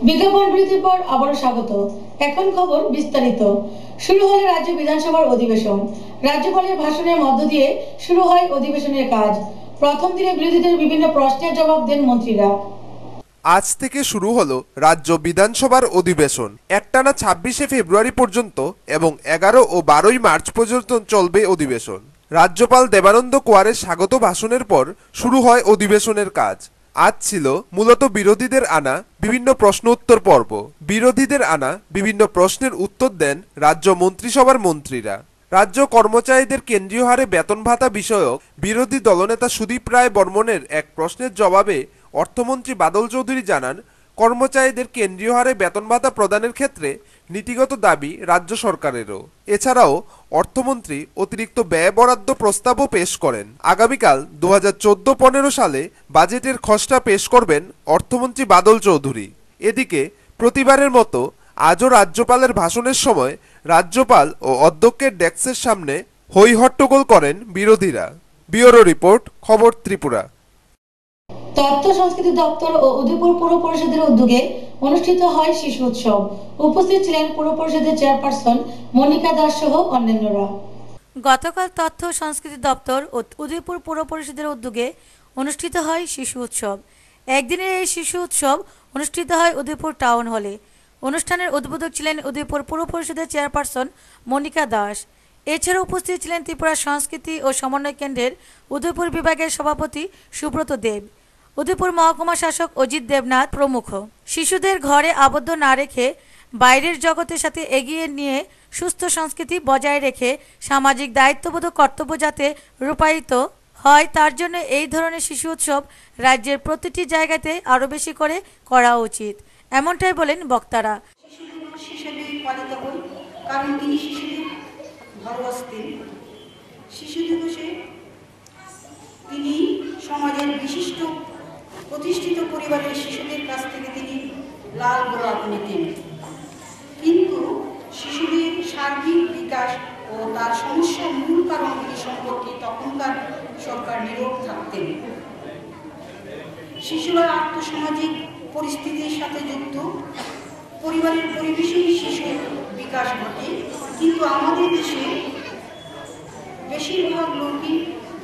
বিজ্ঞাপন বিরতির পর আবারও স্বাগত। এখন খবর বিস্তারিত। শুরু হলো রাজ্য বিধানসভার অধিবেশন। রাজ্যপালের ভাষণের মধ্য দিয়ে শুরু হয় অধিবেশনের কাজ। প্রথম দিনে বিরোধীদের বিভিন্ন প্রশ্নের জবাব দেন মন্ত্রীরা। আজ থেকে শুরু হলো রাজ্য বিধানসভার অধিবেশন। একটানা 26শে ফেব্রুয়ারি পর্যন্ত এবং 11 ও 12 মার্চ পর্যন্ত চলবে অধিবেশন। রাজ্যপাল দেবানন্দ কোয়ারের স্বাগত ভাষণের পর শুরু হয় অধিবেশনের কাজ। আজ ছিল মূলত বিরোধীদের আনা বিভিন্ন প্রশ্ন উত্তর পর্ব। বিরোধীদের আনা বিভিন্ন প্রশ্নের উত্তর দেন রাজ্য মন্ত্রিসভার মন্ত্রীরা। রাজ্য কর্মচারীদের কেন্দ্রীয় হারে বেতন ভাতা বিষয়ক বিরোধী দলনেতা সুদীপ রায় বর্মনের এক প্রশ্নের জবাবে অর্থমন্ত্রী বাদল চৌধুরী জানান, কর্মচারীদের কেন্দ্রীয় হারে বেতন ভাতা প্রদানের ক্ষেত্রে নীতিগত দাবি রাজ্য সরকারেরও। এছাড়াও অর্থমন্ত্রী অতিরিক্ত ব্যয় বরাদ্দ প্রস্তাবও পেশ করেন। আগামীকাল 2014-15 সালে বাজেটের খসড়া পেশ করবেন অর্থমন্ত্রী বাদল চৌধুরী। এদিকে প্রতিবারের মতো আজও রাজ্যপালের ভাষণের সময় রাজ্যপাল ও অধ্যক্ষের ডেস্কের সামনে হই হট্টগোল করেন বিরোধীরা। ব্যুরো রিপোর্ট, খবর ত্রিপুরা। তথ্য সংস্কৃতি দপ্তর ও উদয়পুর পৌর পরিষদের উদ্যোগে অনুষ্ঠিত হয় শিশু উৎসব। উপস্থিত ছিলেন পৌর পরিষদের চেয়ারপারসন মনিকা দাস সহ অন্যান্যরা। গতকাল তথ্য সংস্কৃতি দপ্তর ও উদয়পুর পৌর পরিষদের উদ্যোগে অনুষ্ঠিত হয় শিশু উৎসব। একদিনের এই শিশু উৎসব অনুষ্ঠিত হয় উদয়পুর টাউন হলে। অনুষ্ঠানের উদ্বোধক ছিলেন উদয়পুর পৌর পরিষদের চেয়ারপারসন মনিকা দাস। এছাড়া উপস্থিত ছিলেন ত্রিপুরা সংস্কৃতি ও সমন্বয় কেন্দ্রের উদয়পুর বিভাগের সভাপতি সুব্রত দেব, উদয়পুর মহকুমা শাসক অজিত দেবনাথ প্রমুখ। শিশুদের ঘরে আবদ্ধ না রেখে বাইরের জগতের সাথে এগিয়ে নিয়ে সুস্থ সংস্কৃতি বজায় রেখে সামাজিক দায়িত্ববোধ কর্তব্য যাতে রূপায়িত হয় তার জন্য এই ধরনের শিশু উৎসব রাজ্যের প্রতিটি জায়গাতে আরও বেশি করে করা উচিত, এমনটাই বলেন বক্তারা। কারণ তিনি শিশুদের ভালোবাসতেন। শিশু দিবসে তিনি সমাজের বিশিষ্ট প্রতিষ্ঠিত পরিবারের শিশুদের কাছ থেকে তিনি লাল গোলাপ নিতেন, কিন্তু শিশুদের সার্বিক বিকাশ ও তার সমস্যার মূল কারণগুলি সম্পর্কে তখনকার সরকার নীরব থাকতেন। শিশুরা আর্থসামাজিক পরিস্থিতির সাথে যুক্ত, পরিবারের পরিবেশেই শিশুর বিকাশ ঘটে, কিন্তু আমাদের দেশে বেশিরভাগ লোকই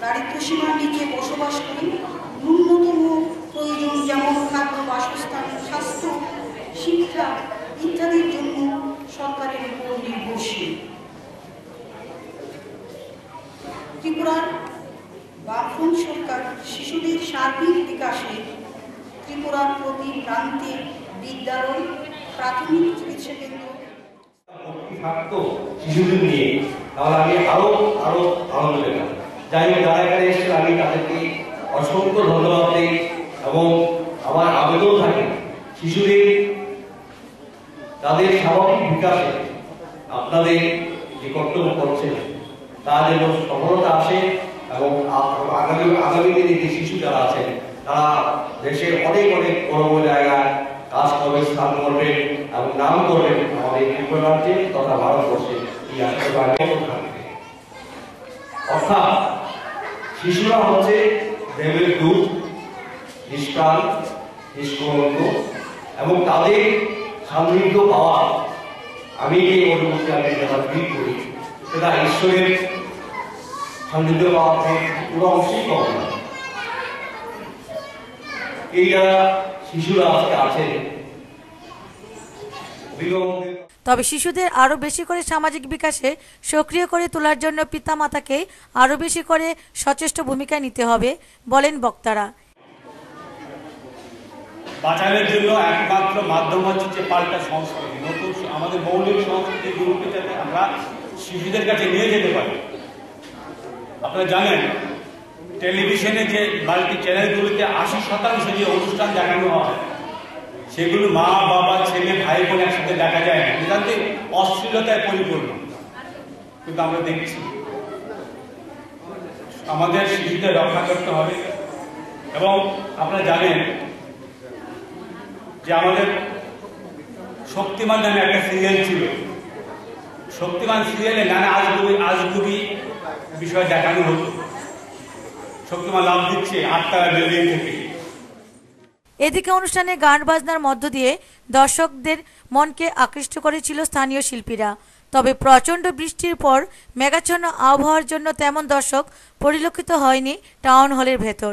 দারিদ্র সীমার নিচে বসবাস করে। ন্যূনতম প্রয়োজন যেমন খাদ্য, বাসস্থান, স্বাস্থ্য, শিক্ষা ইত্যাদির জন্য সরকারের উপর নির্ভরশীল। ত্রিপুরার বামফ্রন্ট সরকার শিশুদের সার্বিক বিকাশে ত্রিপুরার প্রতি প্রান্তে বিদ্যালয়, প্রাথমিক চিকিৎসা কেন্দ্র থাকতো শিশুদের নিয়ে, তাহলে আমি আরো আনন্দ পেতাম। যাই হোক, যারা এখানে এসেছেন আমি তাদেরকে অসংখ্য ধন্যবাদ দিই এবং আমার আবেদন থাকে শিশুদের তাদের স্বাভাবিক বিকাশে আপনাদের যে কর্তব্য করছেন তার যেন সফলতা আসে এবং আগামী দিনে যে শিশু যারা আছেন তারা দেশের অনেক বড় বড় জায়গায় কাজ করবে, স্থান করবেন এবং নাম করবেন আমাদের ত্রিপুরা রাজ্যে তথা ভারতবর্ষে। এই আশীর্বাদ থাকবে। অর্থাৎ শিশুরা হচ্ছে দেবের দূত, নিষ্কাল, নিষ্কলঙ্ক এবং তাদের সান্নিধ্য পাওয়া, আমি এই অনুভূতি আমি যারা ফিল করি সেটা ঈশ্বরের সান্নিধ্য পাওয়া পুরো অংশেই কম না। এই যারা শিশুরা আজকে আছেন, তবে শিশুদের আরও বেশি করে সামাজিক বিকাশে সক্রিয় করে তোলার জন্য পিতামাতাকে আরও বেশি করে সচেষ্ট ভূমিকা নিতে হবে বলেন বক্তারা। বাঁচানোর জন্য একমাত্র মাধ্যম হচ্ছে যে পাল্টা সংস্কৃতি, নতুন আমাদের মৌলিক সংস্কৃতিগুলোকে যাতে আমরা শিশুদের কাছে নিয়ে যেতে পারি। আপনারা জানেন টেলিভিশনে যে মাল্টি চ্যানেলগুলিতে 80% যে অনুষ্ঠান দেখানো হয় সেগুলো মা বাবা ছেলে ভাই বোন একসাথে দেখা যায় না, যাতে অশ্লীলতায় পরিপূর্ণ। কিন্তু আমরা দেখছি আমাদের শিশুদের রক্ষা করতে হবে। এবং আপনারা জানেন যে আমাদের শক্তিমান নামে একটা সিরিয়াল ছিল, শক্তিমান সিরিয়ালে নানা আজগুবি বিষয় দেখানো হতো। শক্তিমান লাভ দিচ্ছে 8 তলা বিল্ডিং থেকে। এদিকে অনুষ্ঠানে গান বাজনার মধ্য দিয়ে দর্শকদের মনকে আকৃষ্ট করেছিল স্থানীয় শিল্পীরা। তবে প্রচণ্ড বৃষ্টির পর মেঘাচ্ছন্ন আবহাওয়ার জন্য তেমন দর্শক পরিলক্ষিত হয়নি টাউন হলের ভেতর।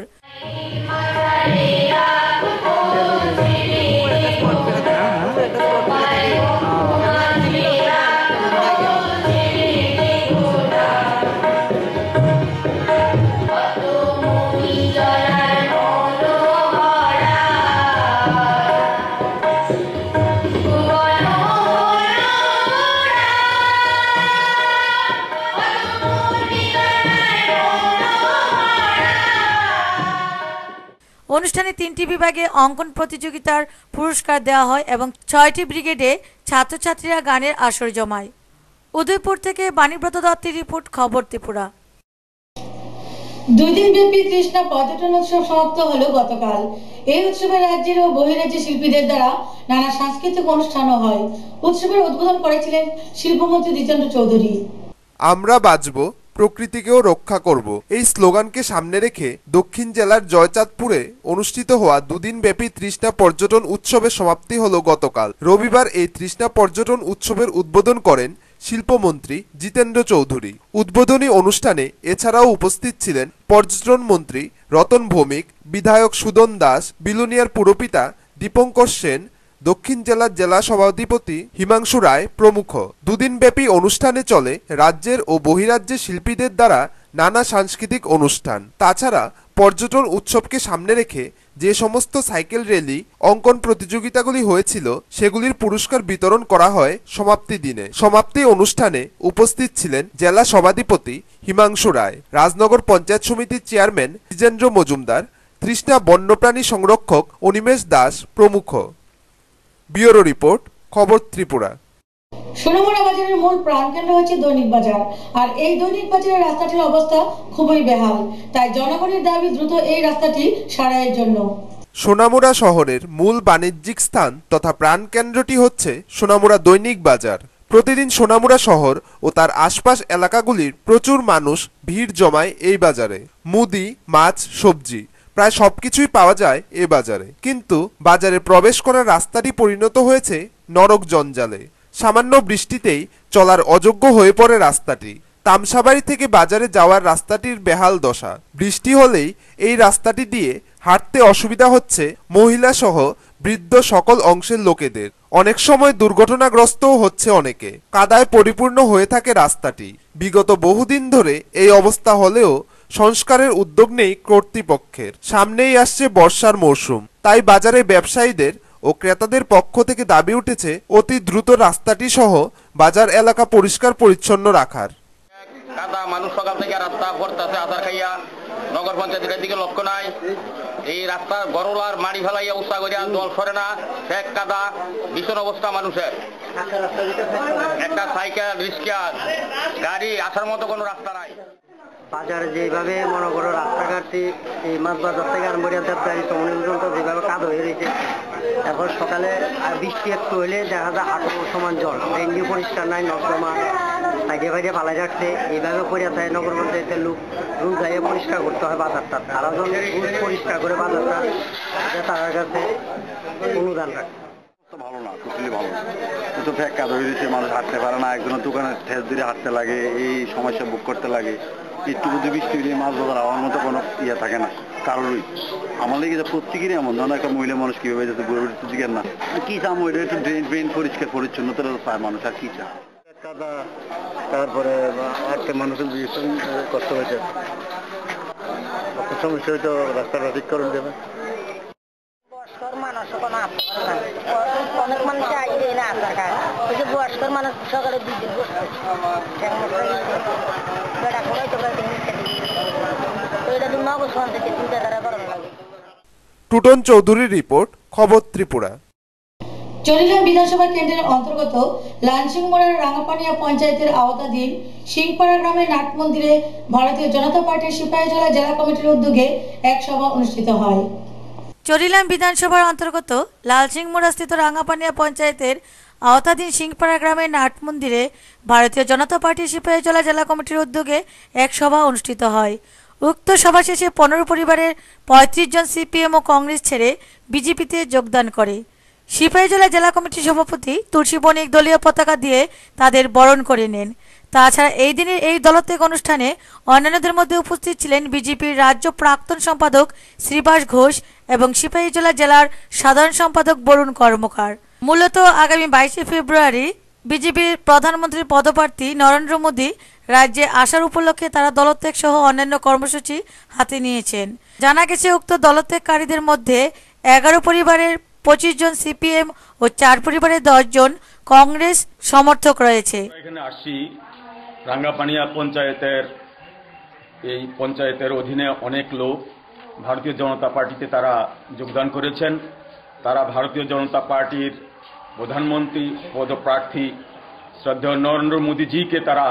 অনুষ্ঠানে 3টি বিভাগে অঙ্কন প্রতিযোগিতার পুরস্কার দেওয়া হয় এবং 6টি ব্রিগেডে ছাত্রছাত্রীরা গানের আসর জমায়। উদয়পুর থেকে বাণীব্রত দত্তের রিপোর্ট, খবর ত্রিপুরা। 2 দিন ব্যাপী তৃষ্ণা পর্যটন উৎসব সমাপ্ত হলো গতকাল। এই উৎসবে রাজ্যের ও বহিরাজ্যের শিল্পীদের দ্বারা নানা সাংস্কৃতিক অনুষ্ঠানও হয়। উৎসবের উদ্বোধন করেছিলেন শিল্পমন্ত্রী জিতেন্দ্র চৌধুরী। আমরা বাঁচব, প্রকৃতিকেও রক্ষা করব, এই স্লোগানকে সামনে রেখে দক্ষিণ জেলার জয়চাঁদপুরে অনুষ্ঠিত হওয়া 2 দিন ব্যাপী তৃষ্ণা পর্যটন উৎসবের সমাপ্তি হলো গতকাল রবিবার। এই তৃষ্ণা পর্যটন উৎসবের উদ্বোধন করেন শিল্পমন্ত্রী জিতেন্দ্র চৌধুরী। উদ্বোধনী অনুষ্ঠানে এছাড়াও উপস্থিত ছিলেন পর্যটন মন্ত্রী রতন ভৌমিক, বিধায়ক সুদন দাস, বিলুনিয়ার পুরপিতা দীপঙ্কর সেন, দক্ষিণ জেলার জেলা সভাধিপতি হিমাংশু রায় প্রমুখ। 2 দিনব্যাপী অনুষ্ঠানে চলে রাজ্যের ও বহিরাজ্যের শিল্পীদের দ্বারা নানা সাংস্কৃতিক অনুষ্ঠান। তাছাড়া পর্যটন উৎসবকে সামনে রেখে যে সমস্ত সাইকেল র্যালি, অঙ্কন প্রতিযোগিতাগুলি হয়েছিল সেগুলির পুরস্কার বিতরণ করা হয় সমাপ্তি দিনে। সমাপ্তি অনুষ্ঠানে উপস্থিত ছিলেন জেলা সভাধিপতি হিমাংশু রায়, রাজনগর পঞ্চায়েত সমিতির চেয়ারম্যান দ্বিজেন্দ্র মজুমদার, তৃষ্ণা বন্যপ্রাণী সংরক্ষক অনিমেষ দাস প্রমুখ। ব্যুরো রিপোর্ট, খবর ত্রিপুরা। সোনামুড়া বাজারের মূল প্রাণকেন্দ্র হচ্ছে দৈনিক বাজার, আর এই দৈনিক বাজারের রাস্তাটির অবস্থা খুবই বেহাল। তাই জনগণের দাবি দ্রুত এই রাস্তাটি সারাইয়ের জন্য। সোনামুড়া শহরের মূল বাণিজ্যিক স্থান তথা প্রাণকেন্দ্রটি হচ্ছে সোনামুড়া দৈনিক বাজার। প্রতিদিন সোনামুড়া শহর ও তার আশপাশ এলাকাগুলির প্রচুর মানুষ ভিড় জমায় এই বাজারে। মুদি, মাছ, সবজি প্রায় সবকিছুই পাওয়া যায় এ বাজারে। কিন্তু বাজারে প্রবেশ করার রাস্তাটি পরিণত হয়েছে নরক জঞ্জালে। সামান্য বৃষ্টিতেই চলার অযোগ্য হয়ে পড়ে রাস্তাটি। তামসাবাড়ি থেকে বাজারে যাওয়ার রাস্তাটির বেহাল দশা। বৃষ্টি হলেই এই রাস্তাটি দিয়ে হাঁটতে অসুবিধা হচ্ছে মহিলা সহ বৃদ্ধ সকল অংশের লোকেদের। অনেক সময় দুর্ঘটনাগ্রস্তও হচ্ছে অনেকে। কাদায় পরিপূর্ণ হয়ে থাকে রাস্তাটি। বিগত বহুদিন ধরে এই অবস্থা হলেও সংস্কারের উদ্যোগ নেই কর্তৃপক্ষের। সামনেই আসছে বর্ষার মৌসুম, তাই বাজারে ব্যবসায়ীদের ও ক্রেতাদের পক্ষ থেকে দাবি উঠেছে অতি দ্রুত রাস্তাটি সহ বাজার এলাকা পরিষ্কার পরিচ্ছন্ন রাখার। কাদা মানুষ সকাল থেকে রাস্তা পড়তেছে আধার খাইয়া, নগর পঞ্চায়েতের দিকে লক্ষ্য নাই। এই রাস্তার গরলার মাড়ি ফেলাইয়া উৎসাহ করিয়া জল সরে না, ফেক কাদা, ভীষণ অবস্থা মানুষের। একটা সাইকেল, রিক্সা, গাড়ি আসার মতো কোনো রাস্তা নাই। বাজারে যেভাবে মনে করো রাস্তাঘাটটি এই মাছ বাজার থেকে আরম্ভরিয়া দেবদারি সমনি পর্যন্ত যেভাবে কাদ হয়ে রয়েছে, এখন সকালে বৃষ্টি একটু হলে দেখা যায় হাঁটু সমান জল, ডেঙ্গি পরিষ্কার নাই, নর্দমা সাইডে ফাইডে পালা যাচ্ছে। এইভাবে করিয়া থাকে নগর পঞ্চায়েতের লোক রুল যাইয়ে পরিষ্কার করতে হয় বাজারটা। তারা যখন রুল পরিষ্কার করে বাজারটা তার কাছে অনুদান রাখে। ভালো না, টোটালি ভালো না। তো ফেক কাদ হয়ে রয়েছে, মানুষ হাঁটতে পারে না, একজনের দোকানের ঠেস ধরে হাঁটতে লাগে, এই সমস্যা ভোগ করতে লাগে। একটু বুদ্ধি বৃষ্টি হলে মাছ বাজার হওয়ার মতো কোনো ইয়ে থাকে না কারোরই। আমার লেগে প্রত্যেকেরই এমন, ধরুন একটা মহিলা মানুষ কীভাবে যাচ্ছে বুড়ো বুড়ি দিকের না কি চাম, ওইটা একটু ড্রেন পরিষ্কার পরিচ্ছন্নতা পায় মানুষ, আর কি চায়। তারপরে একটা মানুষের কষ্ট হয়েছে, সমস্যা হয়তো রাস্তাটা ঠিক করে দেবে। অনেক মানুষ আসবে না আসার কারণ বয়স্কর মানুষ সকালে 2 দিন বসছে টুটন চৌধুরীর রিপোর্ট, খবর ত্রিপুরা। চরিলাম বিধানসভা কেন্দ্রের অন্তর্গত লালসিংমোড়ার রাঙাপানিয়া পঞ্চায়েতের আওতাধীন সিংপাড়া গ্রামের নাট মন্দিরে ভারতীয় জনতা পার্টির সিপাহীজলা জেলা কমিটির উদ্যোগে এক সভা অনুষ্ঠিত হয়। চরিলাম বিধানসভার অন্তর্গত লালসিংমোড়াস্থিত রাঙাপানিয়া পঞ্চায়েতের আওতাধীন সিংপাড়া গ্রামের নাট মন্দিরে ভারতীয় জনতা পার্টির সিপাহীজলা জেলা কমিটির উদ্যোগে এক সভা অনুষ্ঠিত হয়। উক্ত সভা শেষে 15 পরিবারের 35 জন সিপিএম ও কংগ্রেস ছেড়ে বিজেপিতে যোগদান করে। সিপাহীজলা জেলা কমিটির সভাপতি তুলসী বণিক দলীয় পতাকা দিয়ে তাদের বরণ করে নেন। তাছাড়া এই দিনের এই দলত্যাগ অনুষ্ঠানে অন্যান্যদের মধ্যে উপস্থিত ছিলেন বিজেপির রাজ্য প্রাক্তন সম্পাদক শ্রীবাস ঘোষ এবং সিপাহীজলা জেলার সাধারণ সম্পাদক বরুণ কর্মকার। মূলত আগামী 22শে ফেব্রুয়ারি বিজেপির প্রধানমন্ত্রীর পদপ্রার্থী নরেন্দ্র মোদী রাজ্যে আসার উপলক্ষে তারা দলত্যাগ সহ অন্যান্য কর্মসূচি হাতে নিয়েছেন। জানা গেছে উক্ত দলত্যাগকারীদের মধ্যে 11 পরিবারের 25 জন সিপিএম ও 4 পরিবারের 10 জন কংগ্রেস সমর্থক রয়েছে। এখানে আসছি রাঙ্গাপানিয়া পঞ্চায়েতের অধীনে অনেক লোক ভারতীয় জনতা পার্টিতে তারা যোগদান করেছেন। তারা ভারতীয় জনতা পার্টির প্রধানমন্ত্রী পদপ্রার্থী শ্রদ্ধেয় নরেন্দ্র মোদীজিকে তারা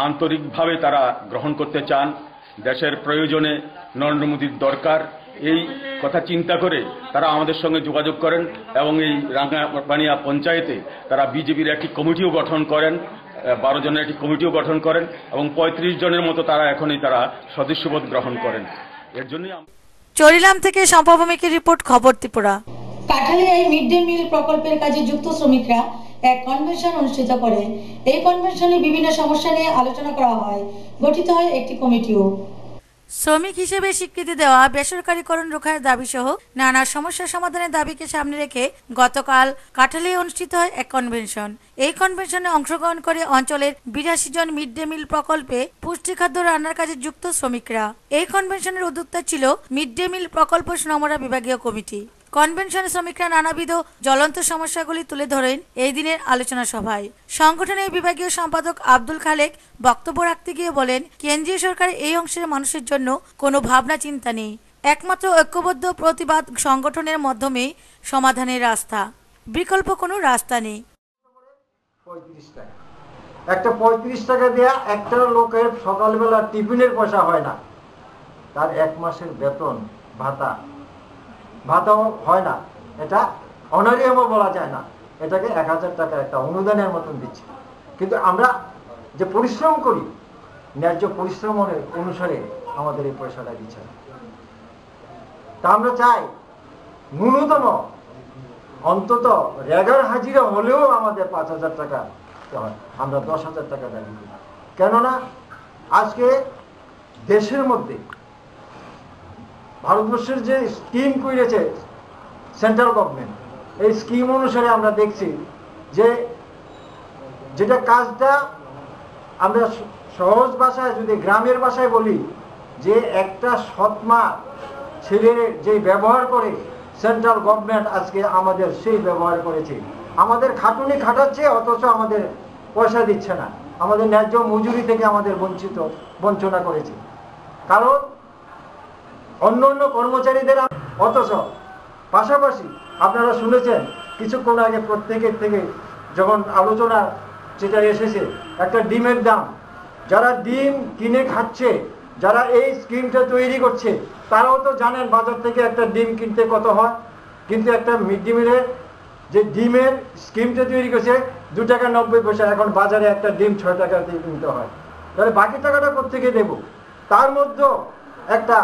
আন্তরিকভাবে তারা গ্রহণ করতে চান। দেশের প্রয়োজনে নরেন্দ্র মোদীর দরকার, এই কথা চিন্তা করে তারা আমাদের সঙ্গে যোগাযোগ করেন এবং এই রাঙ্গাপানিয়া পঞ্চায়েতে তারা বিজেপির একটি কমিটিও গঠন করেন, 12 জনের একটি কমিটিও গঠন করেন এবং 35 জনের মতো তারা এখনই তারা সদস্যপদ গ্রহণ করেন। এর জন্যই চরিলাম থেকে সম্পাভূমিকের রিপোর্ট, খবর ত্রিপুরা। কাঠালিয়ায় মিড ডে মিল প্রকল্পের কাজে যুক্ত শ্রমিকরা এক কনভেনশন অনুষ্ঠিত করে। এই কনভেনশনে বিভিন্ন সমস্যা নিয়ে আলোচনা করা হয়, গঠিত হয় একটি কমিটিও। শ্রমিক হিসেবে স্বীকৃতি দেওয়া, বেসরকারীকরণ রোখার দাবি সহ নানা সমস্যা সমাধানের দাবিকে সামনে রেখে গতকাল কাঠালিয়ায় অনুষ্ঠিত হয় এক কনভেনশন। এই কনভেনশনে অংশগ্রহণ করে অঞ্চলের 82 জন মিড ডে মিল প্রকল্পে পুষ্টি খাদ্য রান্নার কাজে যুক্ত শ্রমিকরা। এই কনভেনশনের উদ্যোক্তা ছিল মিড ডে মিল প্রকল্প সোনামুড়া বিভাগীয় কমিটি। কনভেনশনে শ্রমিকরা নানাবিধ জ্বলন্ত সমস্যাগুলি তুলে ধরেন এই দিনের আলোচনা সভায়। সংগঠনের বিভাগীয় সম্পাদক আব্দুল খালেক বক্তব্য রাখতে গিয়ে বলেন, কেন্দ্রীয় সরকারের এই অংশের মানুষের জন্য কোনো ভাবনা চিন্তা নেই, একমাত্র ঐক্যবদ্ধ প্রতিবাদ সংগঠনের মাধ্যমেই সমাধানের রাস্তা, বিকল্প কোনো রাস্তা নেই। 35 টাকা, একটা 35 টাকা দেয়া একটা লোকের সকালবেলা টিফিনের পয়সা হয় না, তার 1 মাসের বেতন ভাতাও হয় না, এটা অনারিয়ামও বলা যায় না, এটাকে 1000 টাকা একটা অনুদানের মতন দিচ্ছে। কিন্তু আমরা যে পরিশ্রম করি, ন্যায্য পরিশ্রম অনুসারে আমাদের এই পয়সাটা দিচ্ছে না। তা আমরা চাই ন্যূনতম অন্তত রেগার হাজিরা হলেও আমাদের 5000 টাকা হয়, আমরা 10,000 টাকা দাবি করি। কেননা আজকে দেশের মধ্যে ভারতবর্ষের যে স্কিম করেছে সেন্ট্রাল গভর্নমেন্ট, এই স্কিম অনুসারে আমরা দেখছি যে যেটা কাজটা আমরা সহজ ভাষায় যদি গ্রামের ভাষায় বলি, যে একটা সৎমা ছেলের যে ব্যবহার করে সেন্ট্রাল গভর্নমেন্ট আজকে আমাদের সেই ব্যবহার করেছে। আমাদের খাটুনি খাটাচ্ছে, অথচ আমাদের পয়সা দিচ্ছে না, আমাদের ন্যায্য মজুরি থেকে আমাদের বঞ্চনা করেছে। কারণ অন্য অন্য কর্মচারীদের, অথচ পাশাপাশি আপনারা শুনেছেন কিছুক্ষণ আগে প্রত্যেকের থেকে যখন আলোচনা যেটা এসেছে, একটা ডিমের দাম, যারা ডিম কিনে খাচ্ছে, যারা এই স্কিমটা তৈরি করছে, তারাও তো জানেন বাজার থেকে একটা ডিম কিনতে কত হয়। কিন্তু একটা মিড ডে মিলের যে ডিমের স্কিমটা তৈরি করছে 2 টাকা 90 পয়সা, এখন বাজারে একটা ডিম 6 টাকা দিয়ে কিনতে হয়। তাহলে বাকি টাকাটা কোত্থেকে দেব? তার মধ্যে একটা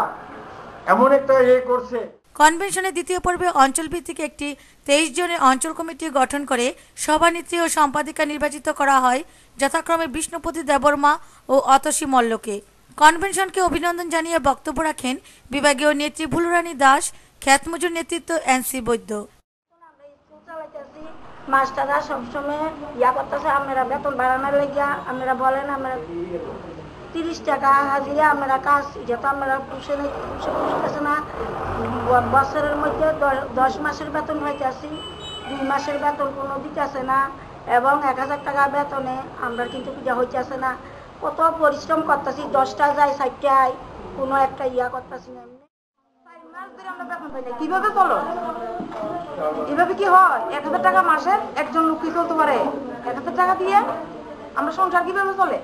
এমন একটা করছে। কনভেনশনের দ্বিতীয় পর্বে অঞ্চল ভিত্তিক একটি 23 জনের অঞ্চল কমিটি গঠন করে সভানেত্রী ও সম্পাদিকা নির্বাচিত করা হয়, যথাক্রমে বিষ্ণুপতি দেববর্মা ও অতসী মল্লকে। কনভেনশনকে অভিনন্দন জানিয়ে বক্তব্য রাখেন বিভাগীয় নেত্রী ভুলুরানী দাস, খ্যাতমজুর নেতৃত্ব এনসি বৈদ্য। মাস্টাররা সবসময় করতেছে, আপনারা বেতন বাড়ানোর লেগিয়া আপনারা বলেন আমরা 30 টাকা হাজিরা আপনারা কাজ, এটা তো আপনারা পুষতেছে না। বছরের মধ্যে 10 মাসের বেতন হইতেছি, 2 মাসের বেতন কোনো দিতেছে না, এবং 1000 টাকা বেতনে আমরা কিন্তু পূজা হইতেছে না। কত পরিশ্রম করতেছি, 10টা যায় 4টায়, কোনো একটা করতেছি না। 4 মাস ধরে আমরা বেতন পাই না, কিভাবে চলো? এভাবে কি হয়? 1000 টাকা মাসে একজন লোক কি চলতে পারে? 1000 টাকা দিয়ে আমরা সংসার কিভাবে চলে?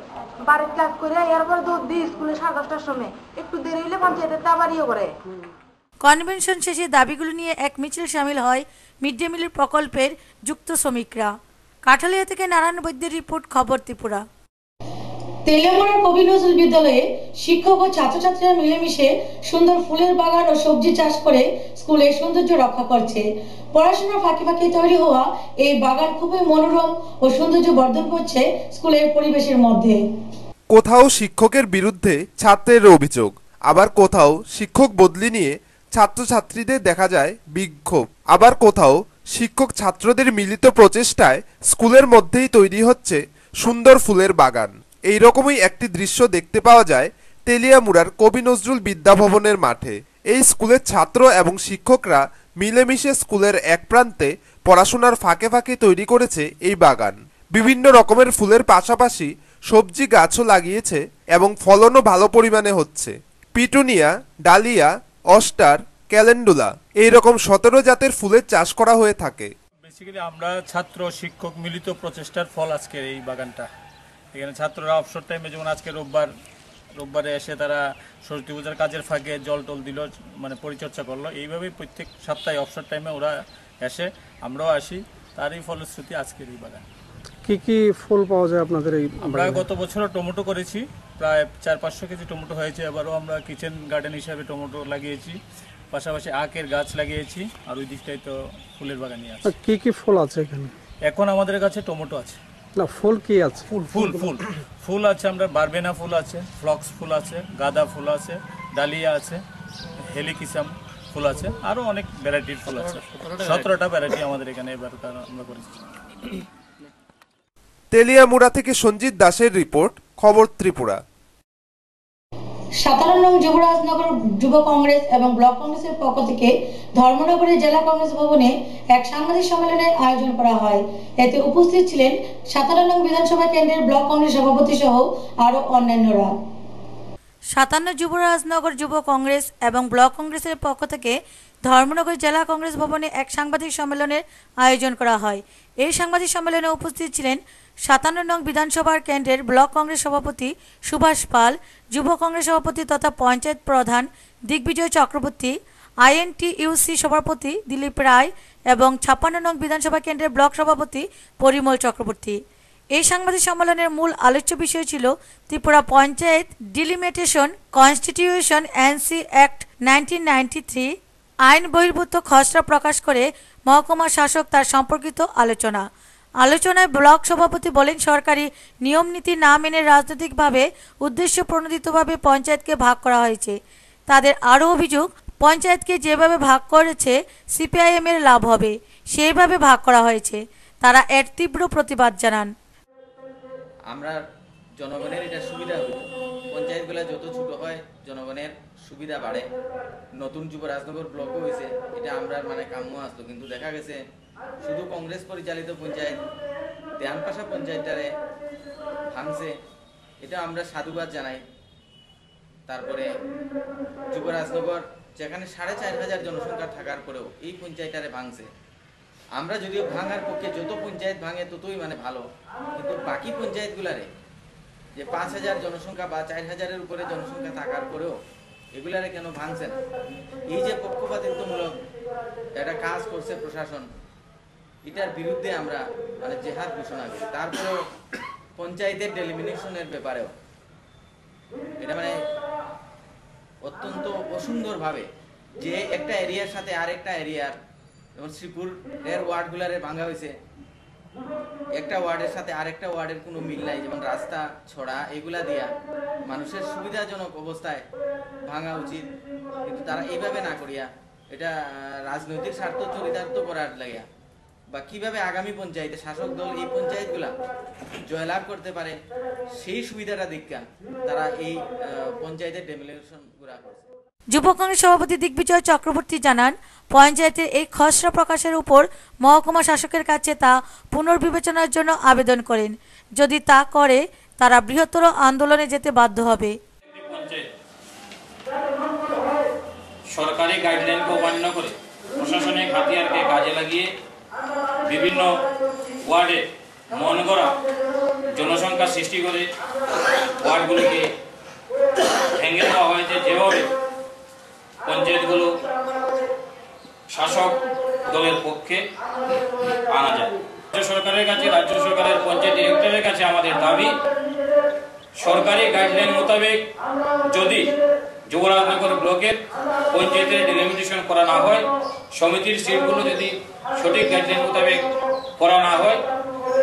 বাড়ির কাজ করে এরপরে দুধ দিই স্কুলে 10:30টার সময়, একটু দেরি হইলে পঞ্চায়েতের আবারও করে। কনভেনশন শেষে দাবিগুলো নিয়ে এক মিছিল সামিল হয় মিড ডে মিলের প্রকল্পের যুক্ত শ্রমিকরা। কাঠালিয়া থেকে নারায়ণ বৈদ্যের রিপোর্ট, খবর ত্রিপুরা। তেলিয়ামুড়ার কবি নজরুল বিদ্যালয়ে শিক্ষক ও ছাত্রছাত্রীরা মিলেমিশে সুন্দর ফুলের বাগান ও সবজি চাষ করে স্কুলের সৌন্দর্য রক্ষা করছে। পড়াশোনার ফাঁকে ফাঁকে তৈরি হওয়া এই বাগান খুবই মনোরম ও সৌন্দর্য বর্ধন করছে স্কুলের পরিবেশের মধ্যে। কোথাও শিক্ষকের বিরুদ্ধে ছাত্রের অভিযোগ, আবার কোথাও শিক্ষক বদলি নিয়ে ছাত্রছাত্রীদের দেখা যায় বিক্ষোভ, আবার কোথাও শিক্ষক ছাত্রদের মিলিত প্রচেষ্টায় স্কুলের মধ্যেই তৈরি হচ্ছে সুন্দর ফুলের বাগান। এই রকমই একটি দৃশ্য দেখতে পাওয়া যায় তেলিয়ামুড়ার কবি নজরুল বিদ্যাভবনের মাঠে। এই স্কুলের ছাত্র এবং শিক্ষকরা মিলেমিশে স্কুলের এক প্রান্তে পড়াশোনার ফাঁকে ফাঁকে তৈরি করেছে এই বাগান। বিভিন্ন রকমের ফুলের পাশাপাশি সবজি গাছও লাগিয়েছে এবং ফলনও ভালো পরিমাণে হচ্ছে। পিটুনিয়া, ডালিয়া, অস্টার, ক্যালেন্ডুলা এইরকম 17 জাতের ফুলের চাষ করা হয়ে থাকে। বেসিক্যালি আমরা ছাত্র শিক্ষক মিলিত প্রচেষ্টার ফল আজকের এই বাগানটা। এখানে ছাত্ররা অবসর টাইমে, যেমন আজকে রোববারে এসে তারা সরস্বতী পূজার কাজের ফাঁকে জল টল দিল, মানে পরিচর্যা করলো। এইভাবেই প্রত্যেক সপ্তাহে অবসর টাইমে ওরা এসে, আমরাও আসি, তারই ফলশ্রুতি আজকের এই বাগান। কি কি ফুল পাওয়া যায় আপনাদের এই? আমরা গত বছরও টমেটো করেছি, প্রায় 400-500 কেজি টমেটো হয়েছে। এবারও আমরা কিচেন গার্ডেন হিসাবে টমেটো লাগিয়েছি, পাশাপাশি আখের গাছ লাগিয়েছি, আর ওই দিকটাই তো ফুলের বাগানই আছে। কি কি ফুল আছে এখানে? এখন আমাদের কাছে টমেটো আছে। না, ফুল কি আছে? ফুল আছে, আমরা বারবেনা ফুল আছে, ফ্লক্স ফুল আছে, গাঁদা ফুল আছে, ডালিয়া আছে, হেলিকিসাম ফুল আছে, আরো অনেক ভ্যারাইটির ফুল আছে। 17টা ভ্যারাইটি আমাদের এখানে এবার আমরা করেছি। তেলিয়ামুড়া থেকে সঞ্জিত দাসের রিপোর্ট, খবর ত্রিপুরা। 17 নং যুবরাজনগর যুব কংগ্রেস এবং ব্লক কংগ্রেসের পক্ষ থেকে ধর্মনগরের জেলা কংগ্রেস ভবনে এক সাংবাদিক সম্মেলনের আয়োজন করা হয়। এতে উপস্থিত ছিলেন 17 নং বিধানসভা কেন্দ্রের ব্লক কংগ্রেস সভাপতি সহ আরো অন্যান্যরা। 57 যুবরাজনগর যুব কংগ্রেস এবং ব্লক কংগ্রেসের পক্ষ থেকে ধর্মনগর জেলা কংগ্রেস ভবনে এক সাংবাদিক সম্মেলনের আয়োজন করা হয়। এই সাংবাদিক সম্মেলনে উপস্থিত ছিলেন 57 নং বিধানসভার কেন্দ্রের ব্লক কংগ্রেস সভাপতি সুভাষ পাল, যুব কংগ্রেস সভাপতি তথা পঞ্চায়েত প্রধান দিগ্বিজয় চক্রবর্তী, INTUC সভাপতি দিলীপ রায় এবং 56 নং বিধানসভা কেন্দ্রের ব্লক সভাপতি পরিমল চক্রবর্তী। এই সাংবাদিক সম্মেলনের মূল আলোচ্য বিষয় ছিল Tripura panchayat delimitation constitution NC act 1993 আইন বহির্ভূত খসড়া প্রকাশ করে মহকুমা শাসক তার সম্পর্কিত আলোচনায় ব্লক সভাপতি বলেন, সরকারি নিয়ম নীতি না মেনে রাজনৈতিকভাবে উদ্দেশ্য প্রণোদিতভাবে পঞ্চায়েতকে ভাগ করা হয়েছে। তাদের আরও অভিযোগ, পঞ্চায়েতকে যেভাবে ভাগ করেছে CPIM এর লাভ হবে, সেইভাবে ভাগ করা হয়েছে। তারা এর তীব্র প্রতিবাদ জানান। আমরা জনগণের এটা সুবিধা হতো, পঞ্চায়েতগুলো যত ছোট হয় জনগণের সুবিধা বাড়ে। নতুন যুবরাজনগর ব্লকও হয়েছে, এটা আমরা মানে কাম্য আসতো, কিন্তু দেখা গেছে শুধু কংগ্রেস পরিচালিত পঞ্চায়েত দেয়ানপাশা পঞ্চায়েতটারে ভাঙছে, এটা আমরা সাধুবাদ জানাই। তারপরে যুবরাজনগর যেখানে 4500 জনসংখ্যা থাকার পরেও এই পঞ্চায়েতটারে ভাঙছে। আমরা যদিও ভাঙার পক্ষে, যত পঞ্চায়েত ভাঙে ততই মানে ভালো, কিন্তু বাকি পঞ্চায়েতগুলারে যে 5000 জনসংখ্যা বা 4000-এর উপরে জনসংখ্যা থাকার পরেও এগুলারে কেন ভাঙছে না? এই যে পক্ষপাতিত্বমূলক একটা কাজ করছে প্রশাসন, এটার বিরুদ্ধে আমরা মানে জেহাদ ঘোষণা করি। তারপরেও পঞ্চায়েতের ডেলিমিনেশনের ব্যাপারেও এটা মানে অত্যন্ত অসুন্দরভাবে যে একটা এরিয়ার সাথে আরেকটা এরিয়ার, যেমন শ্রীপুরের ওয়ার্ডগুলারে ভাঙা হয়েছে, একটা ওয়ার্ডের সাথে আরেকটা ওয়ার্ডের কোনো মিল নাই, যেমন রাস্তা ছড়া এগুলা দিয়া মানুষের সুবিধাজনক অবস্থায় ভাঙা উচিত, কিন্তু তারা এইভাবে না করিয়া এটা রাজনৈতিক স্বার্থ চরিতার্থ করার লাগিয়া বা কিভাবে আগামী পঞ্চায়েতে শাসক দল এই পঞ্চায়েতগুলা জয়লাভ করতে পারে সেই সুবিধাটা দেখা তারা এই পঞ্চায়েতের ডেমিনেশন গুলা করছে। যুব কংগ্রেস সভাপতি দিগ্বিজয় চক্রবর্তী জানান, পঞ্চায়েতের এই খসড়া প্রকাশের উপর মহকুমা শাসকের কাছে তা পুনর্বিবেচনার জন্য আবেদন করেন। যদি তা করে তারা বৃহত্তর আন্দোলনে যেতে বাধ্য হবে। সরকারি গাইডলাইনকে অমান্য করে প্রশাসনিক হাতিয়ারকে কাজে লাগিয়ে বিভিন্ন ওয়ার্ডে মন গড়া জনসংখ্যা সৃষ্টি করে ওয়ার্ডগুলিকে ভেঙে দেওয়া হয়েছে। যেভাবে পঞ্চায়েতগুলো শাসক দলের পক্ষে আনা যায়, রাজ্য সরকারের কাছে, রাজ্য সরকারের পঞ্চায়েত ডিরেক্টরের কাছে আমাদের দাবি, সরকারি গাইডলাইন মোতাবেক যদি যুবরাজনগর ব্লকের পঞ্চায়েতের ডিলিমিটেশন করা না হয়, সমিতির সিটগুলো যদি সঠিক গাইডলাইন মোতাবেক করা না হয়,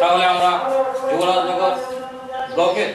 তাহলে আমরা যুবরাজনগর ব্লকের